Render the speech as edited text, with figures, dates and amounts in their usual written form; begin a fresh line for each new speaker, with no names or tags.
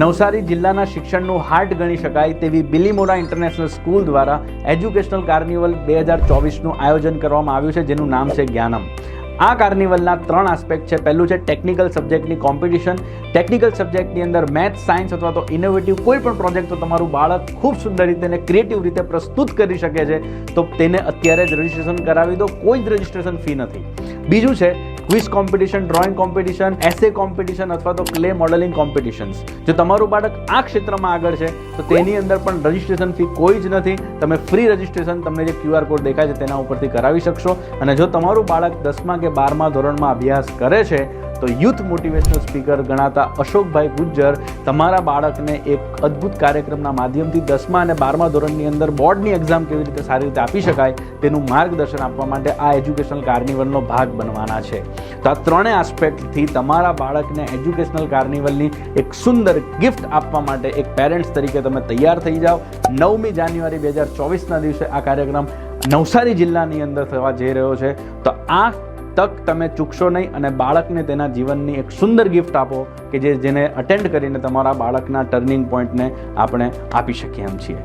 નવસારી જિલ્લાના શિક્ષણનું હાર્ટ ગણી શકાય તેવી બિલીમોરા ઇન્ટરનેશનલ સ્કૂલ દ્વારા એજ્યુકેશનલ કાર્નિવલ 2024નું આયોજન કરવામાં આવ્યું છે, જેનું નામ છે જ્ઞાનમ. આ કાર્નિવલના 3 આસ્પેક્ટ છે. પહેલું છે ટેકનિકલ સબ્જેક્ટની કોમ્પિટિશન. ટેકનિકલ સબ્જેક્ટની અંદર મેથ્સ, સાયન્સ અથવા તો ઇનોવેટિવ કોઈ પણ પ્રોજેક્ટ તો તમારું બાળક ખૂબ સુંદર રીતે અને ક્રિએટિવ રીતે પ્રસ્તુત કરી શકે છે, તો તેને અત્યારે જ રજિસ્ટ્રેશન કરાવી દો. કોઈ જ રજિસ્ટ્રેશન ફી નથી. બીજું છે ક્વિઝ કોમ્પિટિશન, ડ્રોઈંગ કોમ્પિટિશન, એસે કોમ્પિટિશન અથવા તો ક્લે મોડેલિંગ કોમ્પિટિશન્સ. જો તમારું બાળક આ ક્ષેત્રમાં આગળ છે તો તેની અંદર પણ રજિસ્ટ્રેશન ફી કોઈ જ નથી. તમે ફ્રી રજિસ્ટ્રેશન તમને જે QR કોડ દેખાય છે તેના ઉપરથી કરાવી શકશો. અને જો તમારું બાળક 10મા કે 12મા ધોરણમાં અભ્યાસ કરે છે તો યુથ મોટિવેશનલ સ્પીકર ગણાતા અશોકભાઈ ગુજ્જર તમારા બાળકને એક અદ્ભુત કાર્યક્રમના માધ્યમથી 10મા અને 12મા ધોરણની અંદર બોર્ડની એક્ઝામ કેવી રીતે સારી રીતે આપી શકાય તેનું માર્ગદર્શન આપવા માટે આ એજ્યુકેશનલ કાર્નિવલનો ભાગ બનવાના છે. તો આ 3 આસ્પેક્ટથી તમારા બાળકને એજ્યુકેશનલ કાર્નિવલની એક સુંદર ગિફ્ટ આપવા માટે એક પેરેન્ટ્સ તરીકે તમે તૈયાર થઈ જાઓ. 9મી જાન્યુઆરી 2024ના દિવસે આ કાર્યક્રમ નવસારી જિલ્લાની અંદર થવા જઈ રહ્યો છે. તો આ તક તમે ચૂકશો નહીં અને બાળકને તેના જીવનની એક સુંદર ગિફ્ટ આપો કે જેને અટેન્ડ કરીને તમારા બાળકના ટર્નિંગ પોઈન્ટને આપણે આપી શકીએ એમ છીએ.